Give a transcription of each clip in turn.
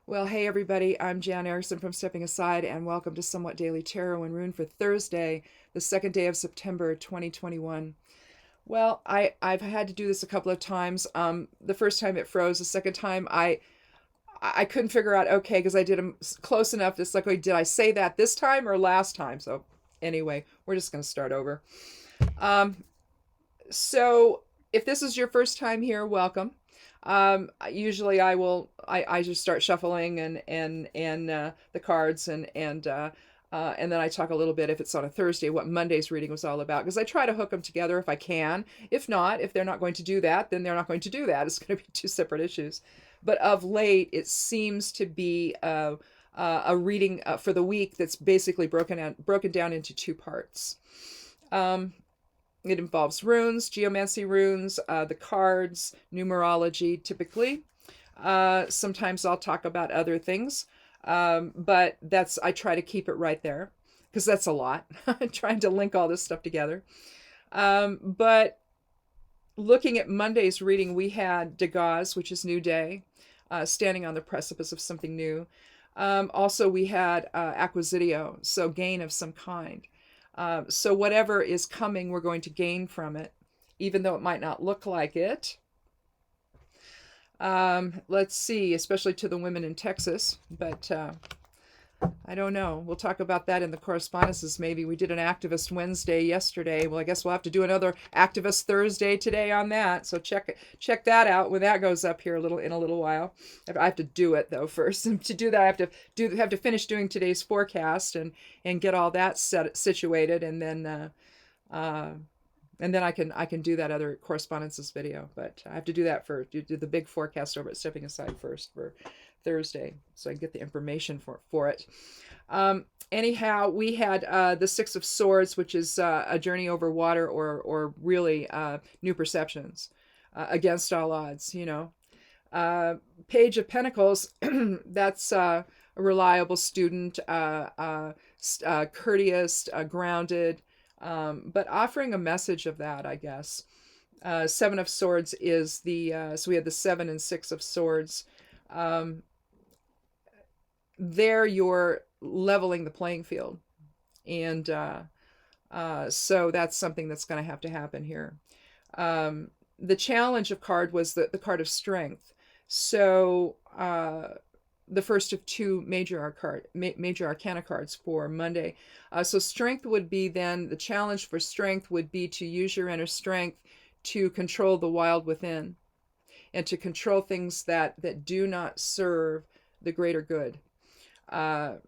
Well, hey everybody, I'm Jan Erickson from Stepping Aside, and welcome to Somewhat Daily Tarot and Rune for Thursday, the second day of September 2021. Well, I've had to do this a couple of times. The first time it froze. The second time I couldn't figure out. Okay, because I did them close enough. It's like, wait, did I say that this time or last time? So anyway, we're just going to start over. Um, so if this is your first time here, welcome. Usually I just start shuffling and the cards and then I talk a little bit if it's on a Thursday what Monday's reading was all about, because I try to hook them together if I can. If not, if they're not going to do that, then they're not going to do that. It's going to be two separate issues. But of late, it seems to be a reading for the week that's basically broken down into two parts. Um, it involves runes, geomancy runes, the cards, numerology typically. Sometimes I'll talk about other things, but I try to keep it right there because that's a lot. Trying to link all this stuff together. But looking at Monday's reading, we had Degas, which is new day, standing on the precipice of something new. Also, we had acquisitio, so gain of some kind. So whatever is coming, we're going to gain from it, even though it might not look like it. Let's see, especially to the women in Texas, but I don't know. We'll talk about that in the correspondences maybe. We did an Activist Wednesday yesterday. Well, I guess we'll have to do another Activist Thursday today on that. So check that out when that goes up here in a little while. I have to do it though first. And to do that, I have to finish doing today's forecast and get all that situated, and then I can do that other correspondences video. But I have to do that first. Do the big forecast over at Stepping Aside first for Thursday, so I can get the information for it. Anyhow, we had the Six of Swords, which is a journey over water, or really new perceptions against all odds. Page of Pentacles. That's a reliable student, courteous, grounded, but offering a message of that, I guess. Seven of Swords is so we had the Seven and Six of Swords. There you're leveling the playing field, and so that's something that's going to happen here. The challenge of card was the card of strength. So the first of two major arcana cards for Monday. So strength would be then, the challenge for strength would be to use your inner strength to control the wild within, and to control things that do not serve the greater good. And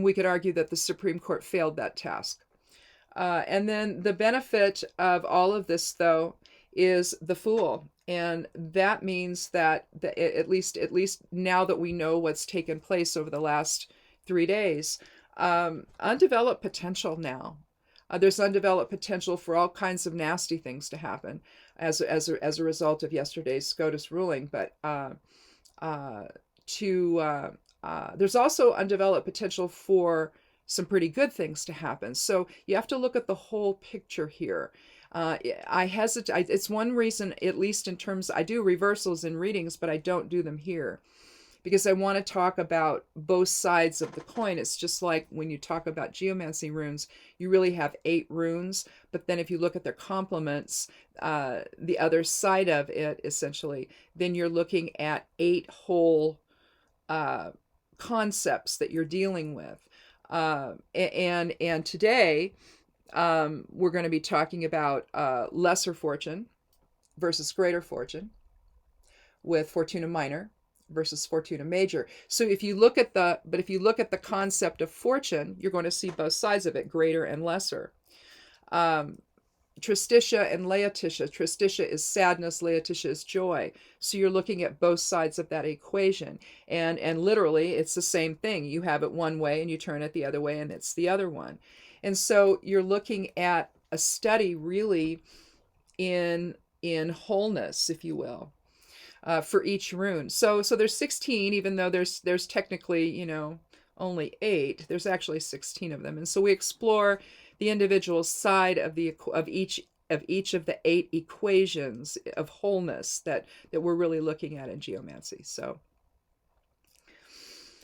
we could argue that the Supreme Court failed that task. And then the benefit of all of this, though, is the Fool. And that means that at least now that we know what's taken place over the last 3 days, undeveloped potential now. There's undeveloped potential for all kinds of nasty things to happen as a result of yesterday's SCOTUS ruling. But there's also undeveloped potential for some pretty good things to happen. So you have to look at the whole picture here. I hesitate. It's one reason, at least in terms, I do reversals in readings, but I don't do them here because I want to talk about both sides of the coin. It's just like when you talk about geomancy runes, you really have 8 runes, but then if you look at their complements, the other side of it, essentially, then you're looking at 8 whole concepts that you're dealing with. And today, we're going to be talking about lesser fortune versus greater fortune, with Fortuna Minor versus Fortuna Major. So if you look at the concept of fortune, you're going to see both sides of it, greater and lesser. Tristitia and Laetitia. Tristitia is sadness, Laetitia is joy. So you're looking at both sides of that equation. And literally, it's the same thing. You have it one way and you turn it the other way, and it's the other one. And so you're looking at a study really in wholeness, if you will, for each rune. So there's 16, even though there's technically, only 8. There's actually 16 of them. And so we explore the individual side of each of the 8 equations of wholeness that we're really looking at in geomancy. So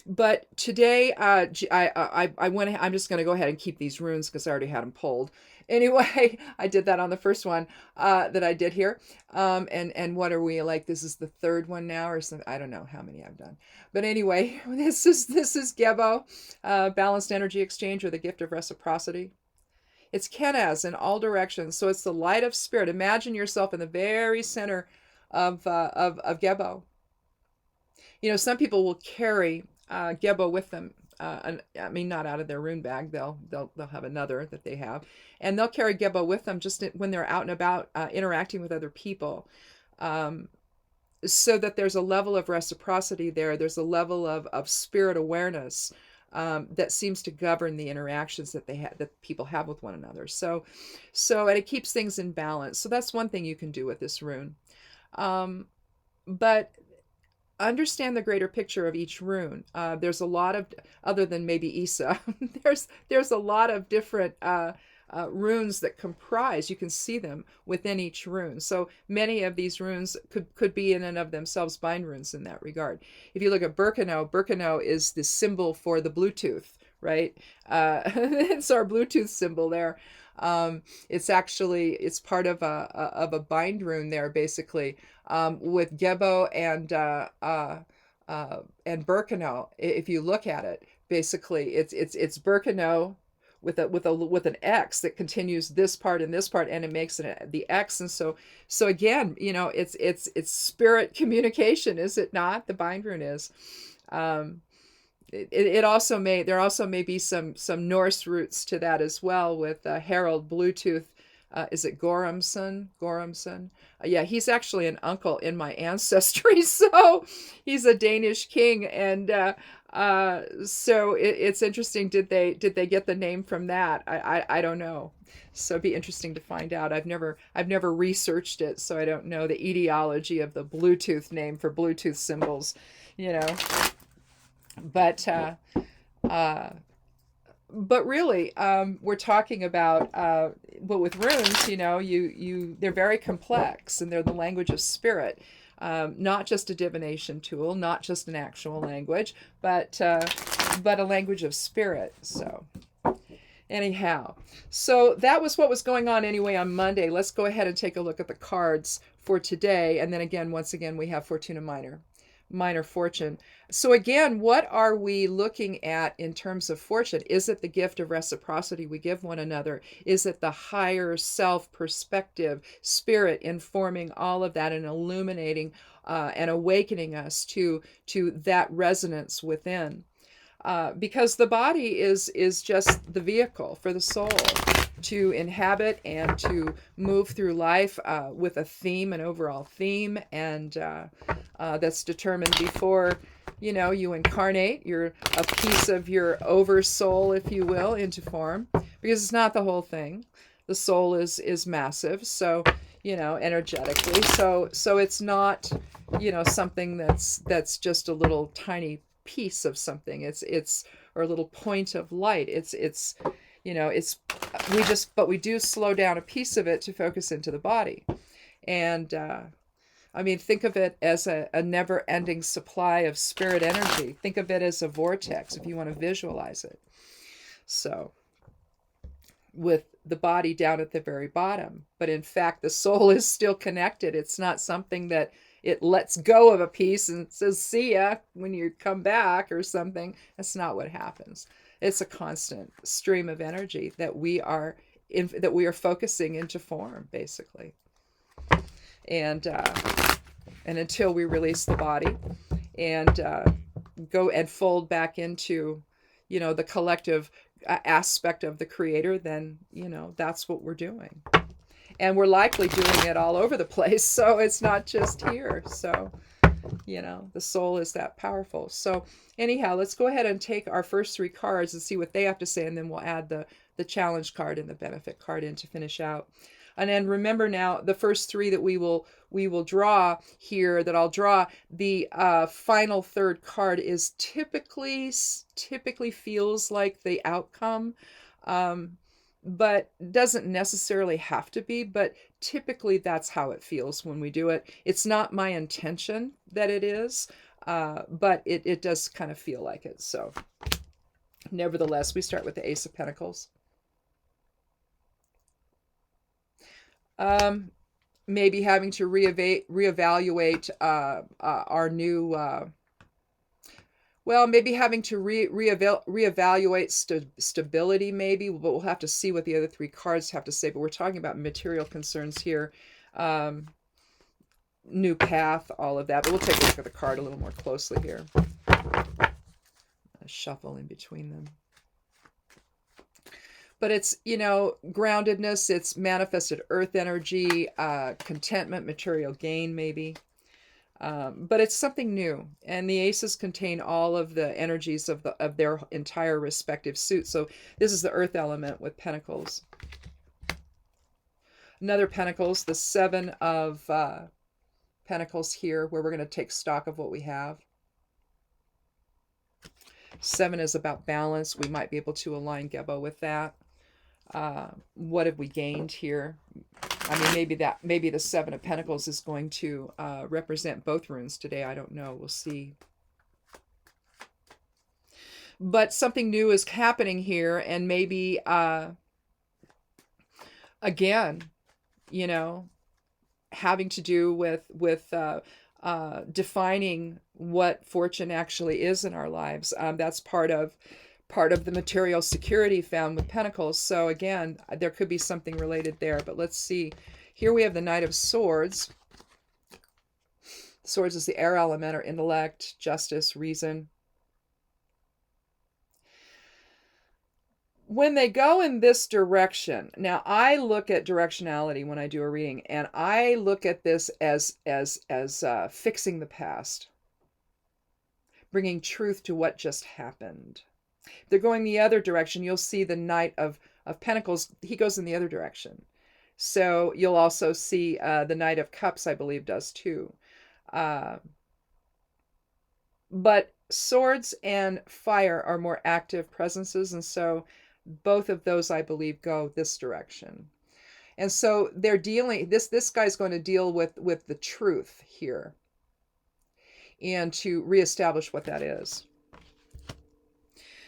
But today, I went. I'm just going to go ahead and keep these runes because I already had them pulled. Anyway, I did that on the first one that I did here. And what are we like? This is the third one now, or something. I don't know how many I've done. But anyway, this is Gebo, balanced energy exchange, or the gift of reciprocity. It's Kenaz in all directions. So it's the light of spirit. Imagine yourself in the very center of Gebo. You know, some people will carry Gebo with them. I mean, not out of their rune bag. They'll have another that they have, and they'll carry Gebo with them just when they're out and about interacting with other people, so that there's a level of reciprocity there. There's a level of spirit awareness that seems to govern the interactions that that people have with one another. And it keeps things in balance. So that's one thing you can do with this rune. But understand the greater picture of each rune. There's a lot of, other than maybe Isa, there's a lot of different runes that comprise. You can see them within each rune. So many of these runes could be in and of themselves bind runes in that regard. If you look at Birkenau is the symbol for the Bluetooth, right? It's our Bluetooth symbol there. It's part of a bind rune there, basically, with Gebo and Birkenau. If you look at it, basically it's Birkenau with an X that continues this part and this part, and it makes it the X. And so again, you know, it's spirit communication, is it not? The bind rune is. There also may be some Norse roots to that as well, with Harald Bluetooth. Is it Goramson? Yeah, he's actually an uncle in my ancestry, so he's a Danish king, and so it's interesting. Did they get the name from that? I don't know. So it'd be interesting to find out. I've never researched it, so I don't know the etiology of the Bluetooth name for Bluetooth symbols, you know. But really, we're talking about, but with runes, you know, they're very complex, and they're the language of spirit, not just a divination tool, not just an actual language, but a language of spirit. So anyhow, so that was what was going on anyway on Monday. Let's go ahead and take a look at the cards for today, and then again, once again, we have Fortuna Minor fortune. So again, what are we looking at in terms of fortune? Is it the gift of reciprocity we give one another? Is it the higher self perspective, spirit informing all of that and illuminating and awakening us to that resonance within? Because the body is just the vehicle for the soul to inhabit and to move through life with a theme, an overall theme, and that's determined before, you know, you incarnate. You're a piece of your oversoul, if you will, into form, because it's not the whole thing. The soul is massive, so, you know, energetically. So it's not, you know, something that's just a little tiny piece of something. It's or a little point of light. It's you know, but we do slow down a piece of it to focus into the body. And I mean, think of it as a never-ending supply of spirit energy. Think of it as a vortex, if you want to visualize it. So with the body down at the very bottom, but in fact the soul is still connected. It's not something that it lets go of a piece and says, see ya when you come back or something. That's not what happens. It's a constant stream of energy that we are focusing into form, basically. And until we release the body and go and fold back into, you know, the collective aspect of the creator, then, you know, that's what we're doing. And we're likely doing it all over the place. So it's not just here. So, you know, the soul is that powerful. So anyhow, let's go ahead and take our first three cards and see what they have to say. And then we'll add the challenge card and the benefit card in to finish out. And then remember now, the first three that we will draw here, that I'll draw, the final third card is typically feels like the outcome, but doesn't necessarily have to be, but typically that's how it feels when we do it. It's not my intention that it is, But it does kind of feel like it. So nevertheless, we start with the Ace of Pentacles. Maybe having to reevaluate our new, well, maybe having to reevaluate stability, maybe, but we'll have to see what the other three cards have to say. But we're talking about material concerns here. New path, all of that. But we'll take a look at the card a little more closely here. Shuffle in between them. But it's, groundedness, it's manifested earth energy, contentment, material gain, maybe. But it's something new. And the aces contain all of the energies of their entire respective suit. So this is the earth element with pentacles. Another pentacles, the Seven of Pentacles here, where we're going to take stock of what we have. Seven is about balance. We might be able to align Gebo with that. What have we gained here? I mean, maybe the Seven of Pentacles is going to represent both runes today. I don't know. We'll see. But something new is happening here, and maybe again, having to do with defining what fortune actually is in our lives. That's part of the material security found with Pentacles. So again, there could be something related there, but let's see. Here we have the Knight of Swords. Swords is the air element, or intellect, justice, reason. When they go in this direction, now I look at directionality when I do a reading, and I look at this as fixing the past, bringing truth to what just happened. If they're going the other direction, you'll see the Knight of Pentacles. He goes in the other direction. So you'll also see the Knight of Cups, I believe, does too. But swords and fire are more active presences, and so both of those, I believe, go this direction. And so they're dealing, this guy's going to deal with the truth here and to reestablish what that is.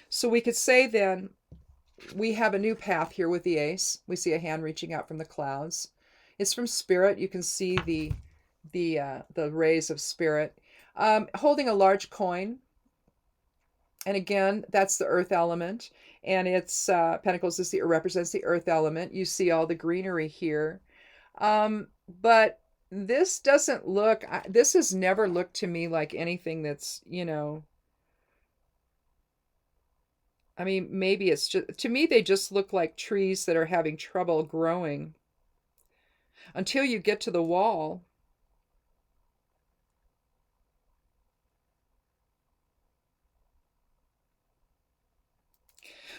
So we could say then we have a new path here with the ace. We see a hand reaching out from the clouds. It's from spirit. You can see the rays of spirit. Holding a large coin. And again, that's the earth element. And it's Pentacles represents the earth element. You see all the greenery here. But this doesn't look, this has never looked to me like anything that's, I mean, maybe it's just, to me, they just look like trees that are having trouble growing until you get to the wall.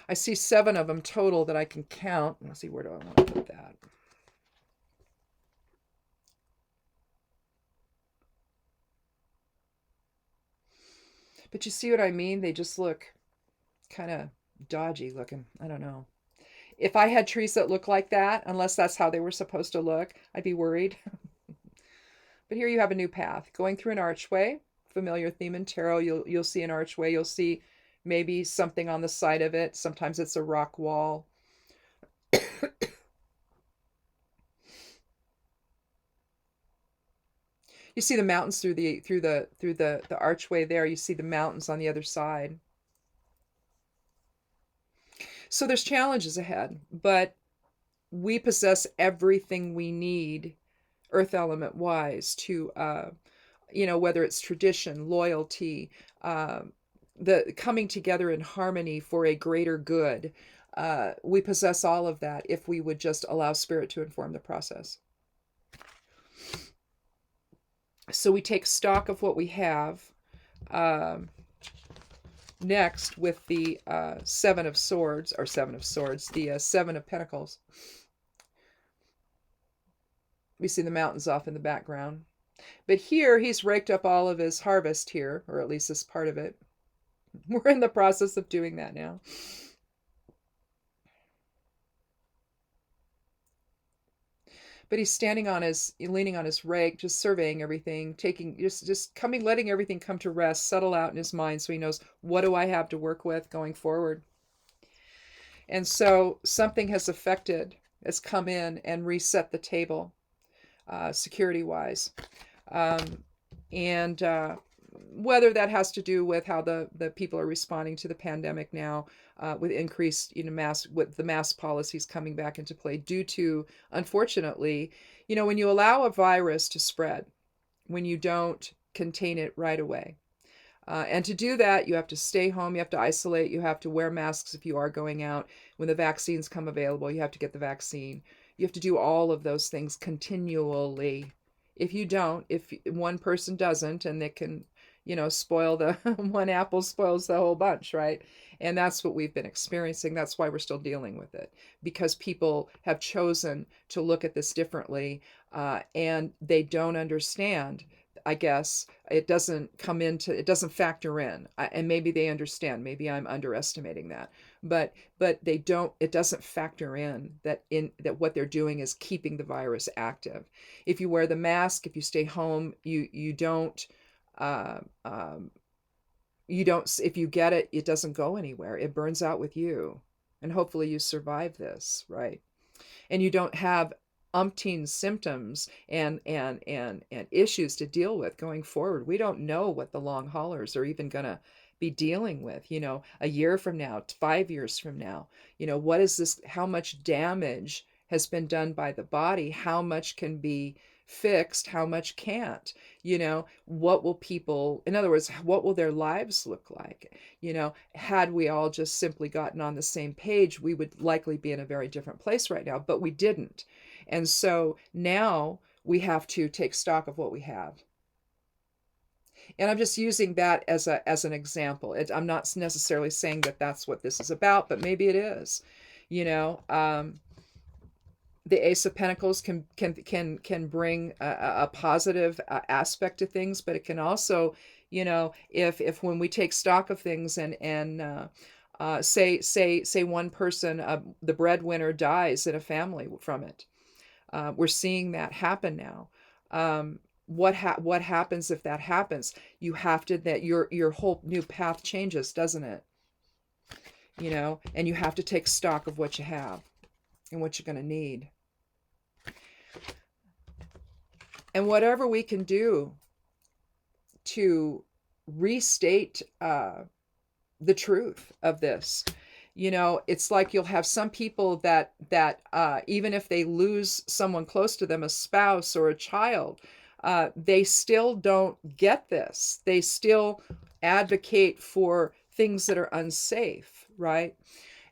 I see 7 of them total that I can count. Let's see, where do I want to put that? But you see what I mean? They just look kind of dodgy looking. I don't know. If I had trees that look like that, unless that's how they were supposed to look, I'd be worried. But here you have a new path. Going through an archway. Familiar theme in tarot. You'll see an archway. You'll see maybe something on the side of it. Sometimes it's a rock wall. You see the mountains through the archway there. You see the mountains on the other side. So there's challenges ahead, but we possess everything we need, earth element wise, to whether it's tradition, loyalty, the coming together in harmony for a greater good. We possess all of that if we would just allow spirit to inform the process. So we take stock of what we have. Next, with the Seven of Swords, the Seven of Pentacles. We see the mountains off in the background. But here, he's raked up all of his harvest here, or at least this part of it. We're in the process of doing that now. but he's leaning on his rake, just surveying everything, letting everything come to rest, settle out in his mind, so he knows, what do I have to work with going forward? And so something has come in and reset the table, security-wise. And whether that has to do with how the people are responding to the pandemic now, with increased, with the mask policies coming back into play due to, unfortunately, when you allow a virus to spread, when you don't contain it right away. And to do that, you have to stay home, you have to isolate, you have to wear masks if you are going out. When the vaccines come available, you have to get the vaccine. You have to do all of those things continually. If you don't, if one person doesn't, and they can, spoil one apple spoils the whole bunch, right? And that's what we've been experiencing. That's why we're still dealing with it, because people have chosen to look at this differently, and they don't understand. I guess it doesn't factor in, and maybe they understand, maybe I'm underestimating that, but it doesn't factor in that what they're doing is keeping the virus active. If you wear the mask, if you stay home, you don't, if you get it, it doesn't go anywhere. It burns out with you, and hopefully you survive this, right? And you don't have umpteen symptoms and issues to deal with going forward. We don't know what the long haulers are even going to be dealing with, a year from now, 5 years from now. What is this? How much damage has been done by the body? How much can be fixed? How much can't? What will people, in other words, what will their lives look like? Had we all just simply gotten on the same page, we would likely be in a very different place right now, but we didn't. And so now we have to take stock of what we have. And I'm just using that as an example. I'm not necessarily saying that that's what this is about, but maybe it is. The Ace of Pentacles can bring a positive aspect to things, but it can also, if when we take stock of things and say one person, the breadwinner, dies in a family from it. We're seeing that happen now. What happens if that happens? You have to, that your whole new path changes, doesn't it? And you have to take stock of what you have and what you're going to need. And whatever we can do to restate the truth of this. It's like you'll have some people that even if they lose someone close to them, a spouse or a child, they still don't get this. They still advocate for things that are unsafe, right?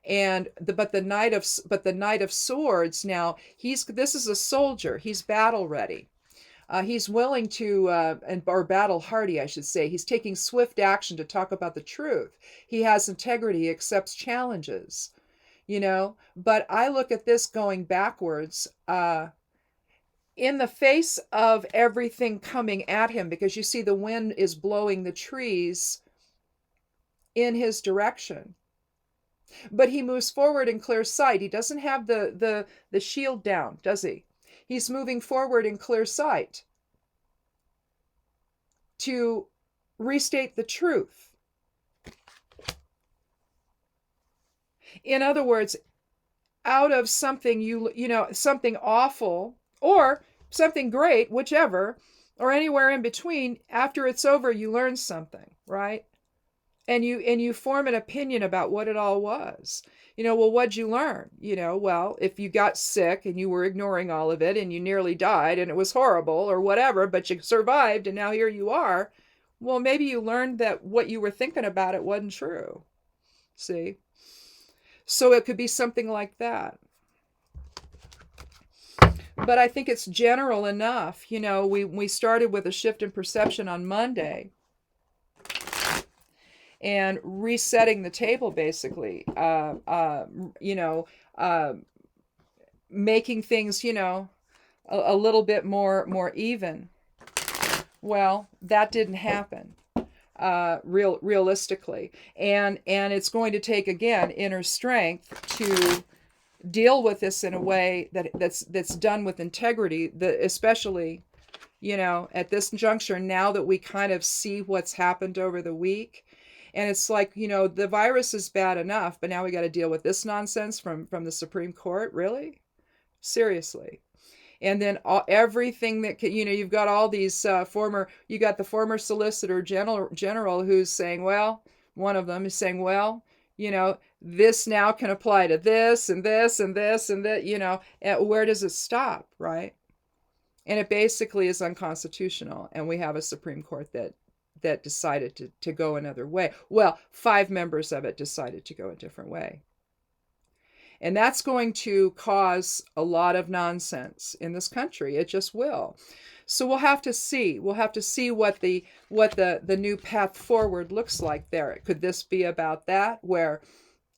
And but the Knight of Swords, now this is a soldier. He's battle ready. He's willing to, or battle hardy, I should say. He's taking swift action to talk about the truth. He has integrity. He accepts challenges, But I look at this going backwards, in the face of everything coming at him, because you see the wind is blowing the trees in his direction. But he moves forward in clear sight. He doesn't have the shield down, does he? He's moving forward in clear sight to restate the truth. In other words, out of something something awful or something great, whichever, or anywhere in between, after it's over, you learn something, right? And you form an opinion about what it all was. Well, what'd you learn? Well, if you got sick and you were ignoring all of it and you nearly died and it was horrible or whatever, but you survived and now here you are, well, maybe you learned that what you were thinking about it wasn't true. See? So it could be something like that. But I think it's general enough. We started with a shift in perception on Monday. And resetting the table, basically, making things, a little bit more even. Well, that didn't happen, realistically, and it's going to take, again, inner strength deal with this in a way that's done with integrity, especially, at this juncture, now that we kind of see what's happened over the week. And it's like, the virus is bad enough, but now we got to deal with this nonsense from the Supreme Court. Really? Seriously. And then everything that you've got all these you got the former Solicitor General who's saying, well, one of them is saying, well, this now can apply to this and this and this and that, and where does it stop, right? And it basically is unconstitutional. And we have a Supreme Court that decided to go another way. Well, 5 members of it decided to go a different way. And that's going to cause a lot of nonsense in this country. It just will. So we'll have to see. We'll have to see what the new path forward looks like there. Could this be about that, where,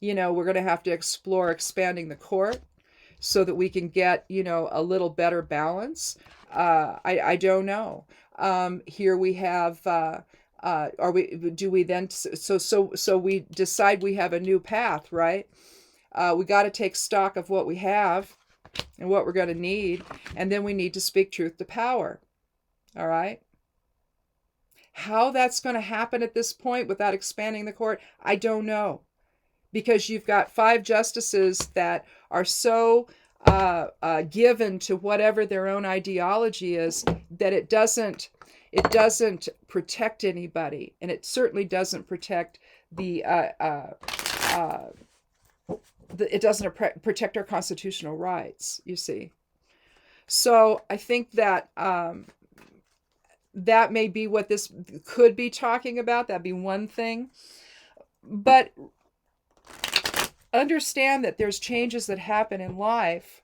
we're going to have to explore expanding the court so that we can get, a little better balance? I don't know. Here we have, so we decide we have a new path, right? We got to take stock of what we have and what we're going to need. And then we need to speak truth to power. All right. How that's going to happen at this point without expanding the court, I don't know. Because you've got 5 justices that are so given to whatever their own ideology is that it doesn't protect anybody, and it certainly doesn't protect it doesn't protect our constitutional rights. You see, so I think that that may be what this could be talking about. That'd be one thing, but understand that there's changes that happen in life,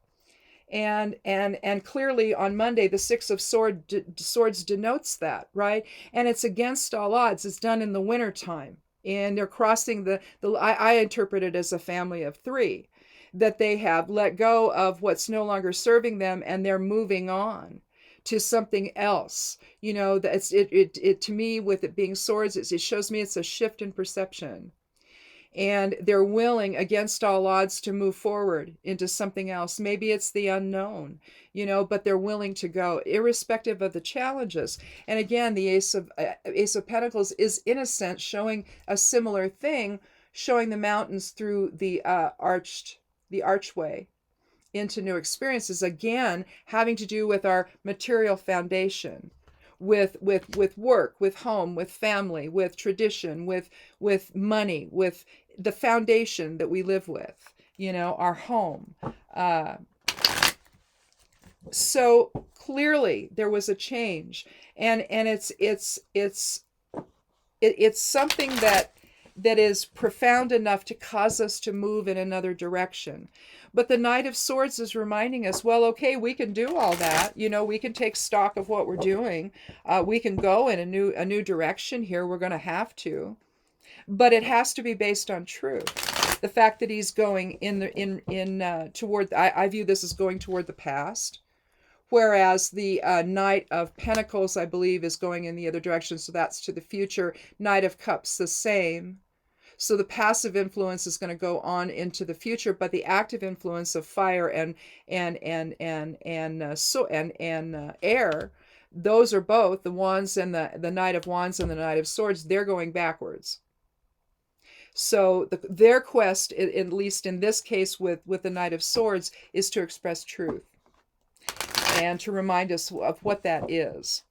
and clearly on Monday the 6 of Swords denotes that, right? And it's against all odds. It's done in the wintertime, and they're crossing I interpret it as a family of 3, that they have let go of what's no longer serving them, and they're moving on to something else. That's it to me, with it being swords, it shows me it's a shift in perception. And they're willing, against all odds, to move forward into something else. Maybe it's the unknown, but they're willing to go, irrespective of the challenges. And again, the Ace of Pentacles is, in a sense, showing a similar thing, showing the mountains through the archway into new experiences. Again, having to do with our material foundation. With work, with home, with family, with tradition, with money, with the foundation that we live with, our home. So clearly there was a change, and it's something that is profound enough to cause us to move in another direction. But the Knight of Swords is reminding us, well, okay, we can do all that. We can take stock of what we're doing. We can go in a new direction here. We're going to have to. But it has to be based on truth. The fact that he's going toward, I view this as going toward the past. Whereas the Knight of Pentacles, I believe, is going in the other direction. So that's to the future. Knight of Cups, the same. So the passive influence is going to go on into the future, but the active influence of fire and air, those are both the Wands and the Knight of Wands and the Knight of Swords. They're going backwards. So their quest, at least in this case with the Knight of Swords, is to express truth and to remind us of what that is.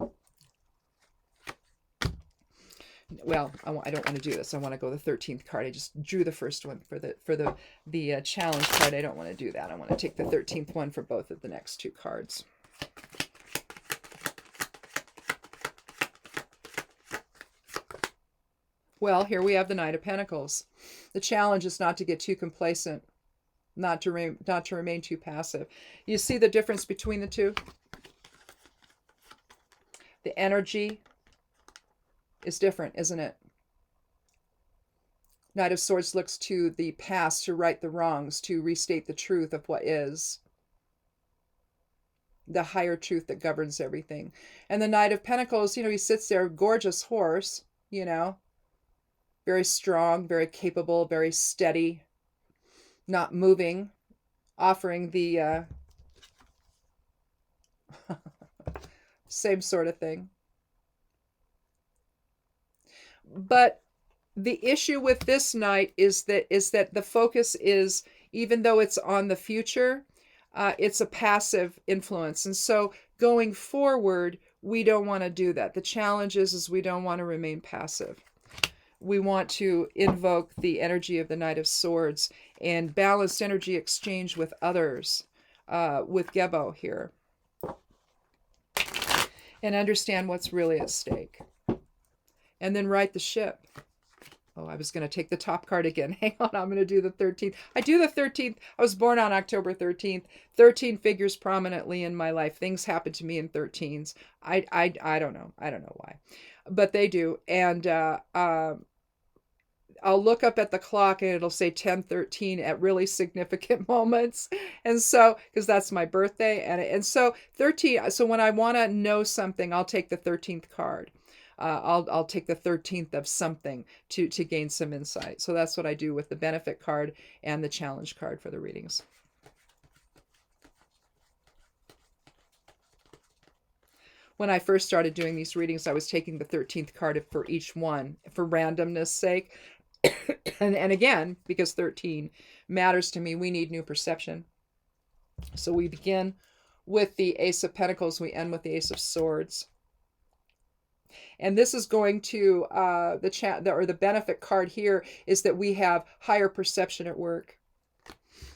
Well, I don't want to do this. I want to go the 13th card. I just drew the first one for the challenge card. I don't want to do that. I want to take the 13th one for both of the next 2 cards. Well, here we have the Knight of Pentacles. The challenge is not to get too complacent, not to remain too passive. You see the difference between the two? The energy is different, isn't it? Knight of Swords looks to the past to right the wrongs, to restate the truth of what is. The higher truth that governs everything. And the Knight of Pentacles, he sits there, gorgeous horse, very strong, very capable, very steady, not moving offering the same sort of thing. But the issue with this night is that the focus is, even though it's on the future, it's a passive influence. And so going forward, we don't want to do that. The challenge is we don't want to remain passive. We want to invoke the energy of the Knight of Swords and balanced energy exchange with others, with Gebo here, and understand what's really at stake. And then right the ship. Oh, I was going to take the top card again. Hang on, I'm going to do the 13th. I do the 13th. I was born on October 13th. 13 figures prominently in my life. Things happen to me in 13s. I don't know. I don't know why. But they do. And I'll look up at the clock and it'll say 10:13 at really significant moments. And so, because that's my birthday. And so 13, so when I want to know something, I'll take the 13th card. I'll take the 13th of something to gain some insight. So that's what I do with the benefit card and the challenge card for the readings. When I first started doing these readings, I was taking the 13th card for each one for randomness sake. and again, because 13 matters to me, we need new perception. So we begin with the Ace of Pentacles. We end with the Ace of Swords. And this is going to, the benefit card here is that we have higher perception at work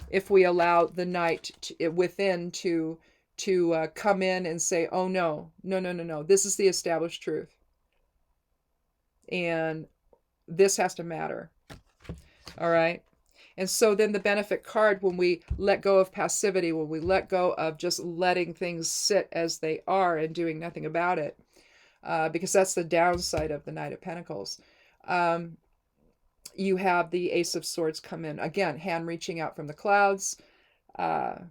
if we allow the Knight within to come in and say, oh no, this is the established truth. And this has to matter. All right. And so then the benefit card, when we let go of passivity, when we let go of just letting things sit as they are and doing nothing about it, because that's the downside of the Knight of Pentacles. You have the Ace of Swords come in. Again, hand reaching out from the clouds. A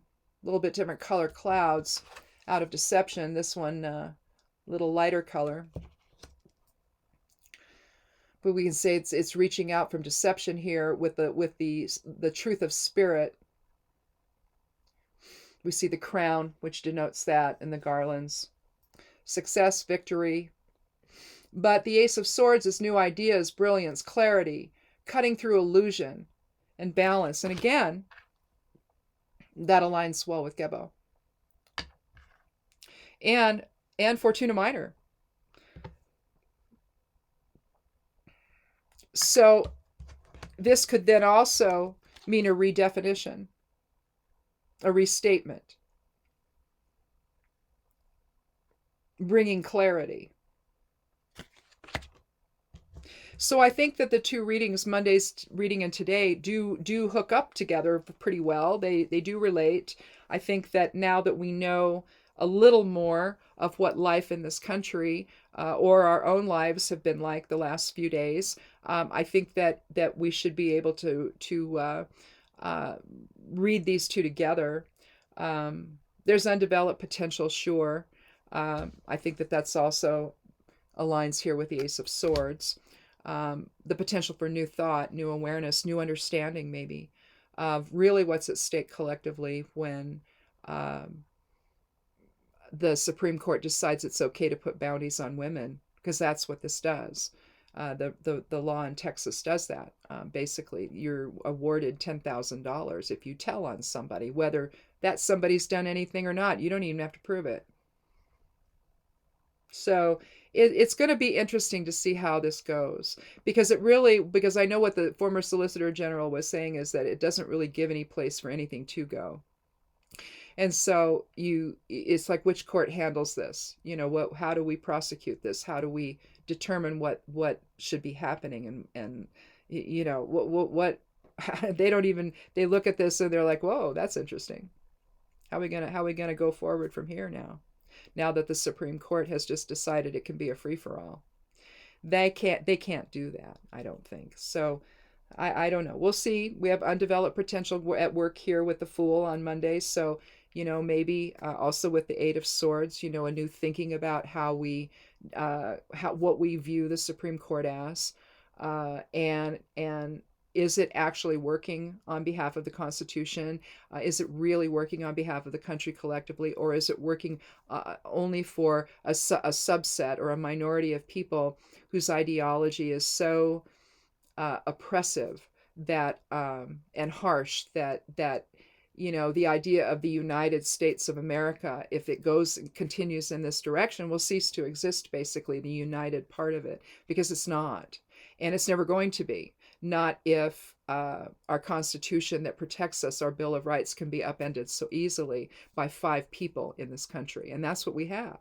little bit different color clouds out of deception. This one, a little lighter color. But we can say it's reaching out from deception here with the truth of spirit. We see the crown, which denotes that, and the garlands. Success, victory. But the Ace of Swords is new ideas, brilliance, clarity, cutting through illusion, and balance. And again, that aligns well with Gebo. And Fortuna Minor. So this could then also mean a redefinition, a restatement, bringing clarity. So I think that the two readings, Monday's reading and today, do hook up together pretty well. They do relate. I think that now that we know a little more of what life in this country or our own lives have been like the last few days, I think that we should be able to read these two together. There's undeveloped potential, sure. I think that that's also aligns here with the Ace of Swords. The potential for new thought, new awareness, new understanding, maybe, of really what's at stake collectively when the Supreme Court decides it's okay to put bounties on women, because that's what this does. The law in Texas does that. Basically, you're awarded $10,000 if you tell on somebody, whether that somebody's done anything or not. You don't even have to prove it. So it's going to be interesting to see how this goes, because I know what the former Solicitor General was saying is that it doesn't really give any place for anything to go. And so it's like, which court handles this? How do we prosecute this? How do we determine what should be happening? And what they look at this and they're like, whoa, that's interesting. How are we gonna go forward from here now that the Supreme Court has just decided it can be a free-for-all? They can't do that, I don't think. So I don't know. We'll see. We have undeveloped potential at work here with the Fool on Monday. So, maybe also with the Eight of Swords, a new thinking about how what we view the Supreme Court as, and is it actually working on behalf of the Constitution? Is it really working on behalf of the country collectively, or is it working only for a subset or a minority of people whose ideology is so oppressive that and harsh that the idea of the United States of America, if it goes and continues in this direction, will cease to exist, basically, the united part of it, because it's not. And it's never going to be. Not if our Constitution that protects us, our Bill of Rights, can be upended so easily by 5 people in this country. And that's what we have.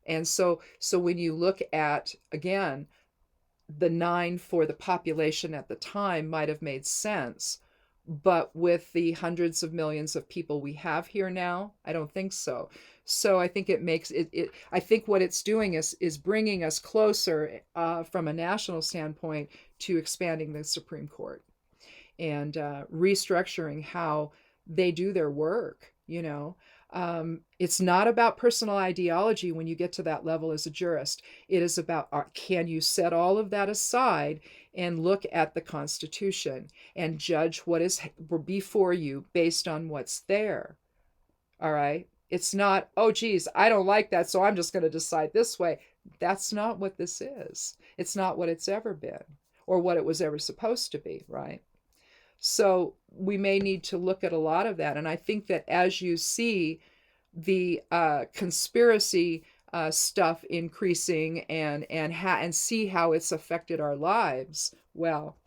And so when you look at, again, the 9 for the population at the time might have made sense. But with the hundreds of millions of people we have here now, I don't think so. So I think it makes it I think what it's doing is bringing us closer from a national standpoint to expanding the Supreme Court and restructuring how they do their work. It's not about personal ideology when you get to that level as a jurist. It is about, can you set all of that aside and look at the Constitution and judge what is before you based on what's there? All right? It's not, oh, geez, I don't like that, so I'm just going to decide this way. That's not what this is. It's not what it's ever been or what it was ever supposed to be, right? So we may need to look at a lot of that. And I think that as you see the conspiracy stuff increasing and see how it's affected our lives, well,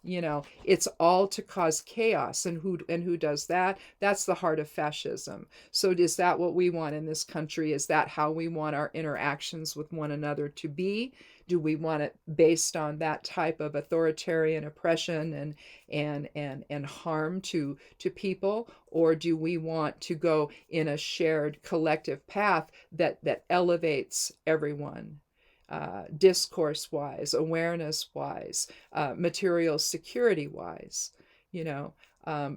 it's all to cause chaos. And who does that? That's the heart of fascism. So is that what we want in this country? Is that how we want our interactions with one another to be? Do we want it based on that type of authoritarian oppression and harm to people? Or do we want to go in a shared collective path that elevates everyone? Discourse-wise, awareness-wise, material security-wise.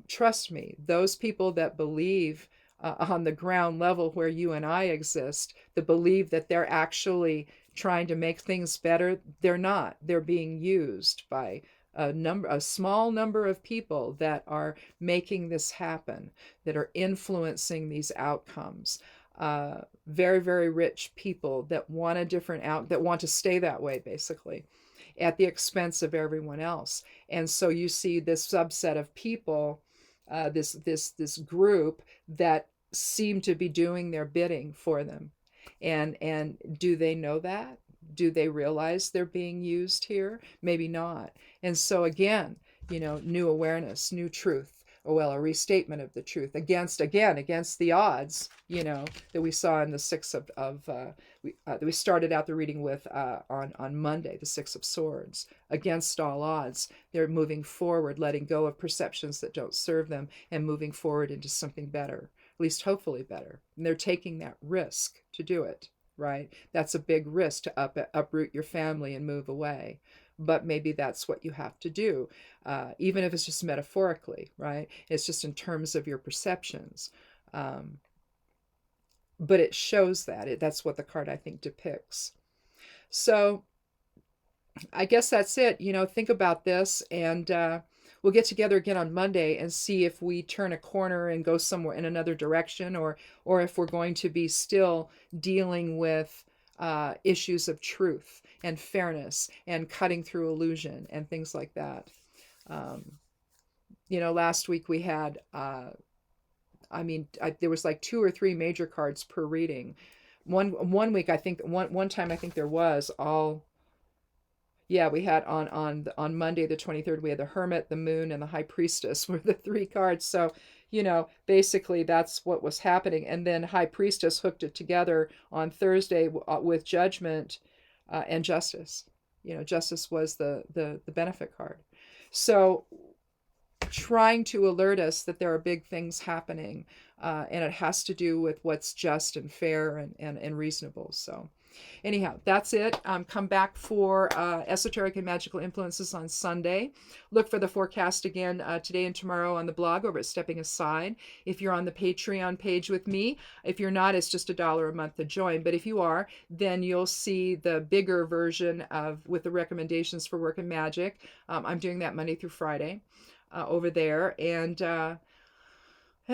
Trust me, those people that believe on the ground level where you and I exist, that believe that they're actually trying to make things better, they're not. They're being used by a small number of people that are making this happen, that are influencing these outcomes. Very, very rich people that want a different that want to stay that way, basically, at the expense of everyone else. And so you see this subset of people, this group that seem to be doing their bidding for them. And do they know that? Do they realize they're being used here? Maybe not. And so again, new awareness, new truth, or well, a restatement of the truth against the odds, that we saw in the Six of that we started out the reading with on Monday, the Six of Swords. Against all odds, they're moving forward, letting go of perceptions that don't serve them, and moving forward into something better, at least hopefully better. And they're taking that risk to do it, right? That's a big risk to uproot your family and move away. But maybe that's what you have to do, even if it's just metaphorically, right? It's just in terms of your perceptions. But it shows that's what the card, I think, depicts. So I guess that's it. Think about this, and we'll get together again on Monday and see if we turn a corner and go somewhere in another direction, or if we're going to be still dealing with issues of truth and fairness and cutting through illusion and things like that. Last week we had, there was like 2 or 3 major cards per reading. One week, I think, one time I think there was all. Yeah, we had on Monday the 23rd, we had the Hermit, the Moon, and the High Priestess were the 3 cards. So, basically that's what was happening. And then High Priestess hooked it together on Thursday with Judgment and Justice. Justice was the benefit card. So trying to alert us that there are big things happening, and it has to do with what's just and fair and reasonable. So Anyhow, that's it. Come back for Esoteric and Magical Influences on Sunday. Look for the forecast again today and tomorrow on the blog over at Stepping Aside. If you're on the Patreon page with me, if you're not, it's just $1 a month to join. But if you are, then you'll see the bigger version of with the recommendations for work and magic. I'm doing that Monday through Friday over there. And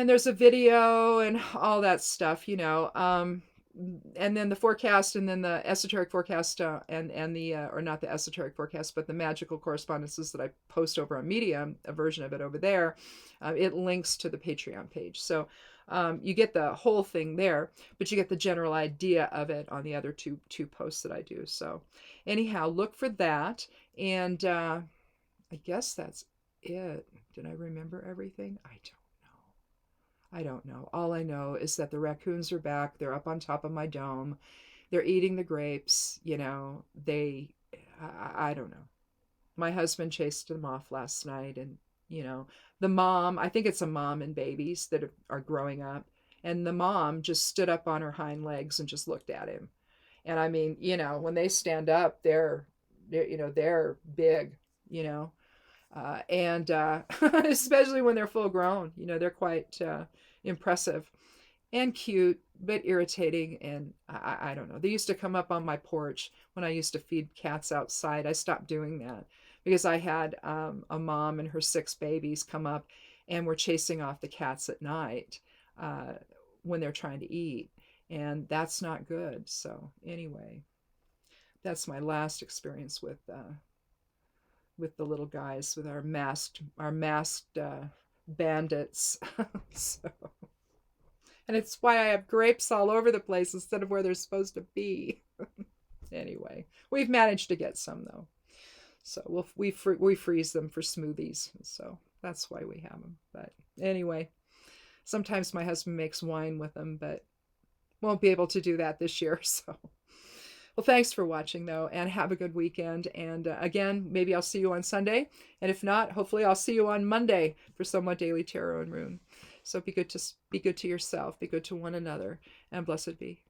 there's a video and all that stuff, you know. And then the forecast, and then the esoteric forecast, and the or not the esoteric forecast, but the magical correspondences that I post over on Medium, a version of it over there. It links to the Patreon page, so you get the whole thing there, but you get the general idea of it on the other two posts that I do. So anyhow, look for that, and I guess that's it. Did I remember everything? I don't know. All I know is that the raccoons are back. They're up on top of my dome. They're eating the grapes. You know, I don't know. My husband chased them off last night. And, you know, the mom, I think it's a mom and babies that are growing up. And the mom just stood up on her hind legs and just looked at him. And I mean, you know, when they stand up, they're big, you know. And especially when they're full grown, you know, they're quite impressive and cute, but irritating. And I don't know. They used to come up on my porch when I used to feed cats outside. I stopped doing that because I had a mom and her 6 babies come up and were chasing off the cats at night when they're trying to eat. And that's not good. So anyway, that's my last experience with the little guys, with our masked bandits. So, and it's why I have grapes all over the place instead of where they're supposed to be. Anyway, we've managed to get some though, so we freeze them for smoothies, so that's why we have them. But anyway, sometimes my husband makes wine with them, but won't be able to do that this year. So. Well, thanks for watching, though, and have a good weekend. And again, maybe I'll see you on Sunday. And if not, hopefully I'll see you on Monday for Somewhat Daily Tarot and Rune. So be good to yourself, be good to one another, and blessed be.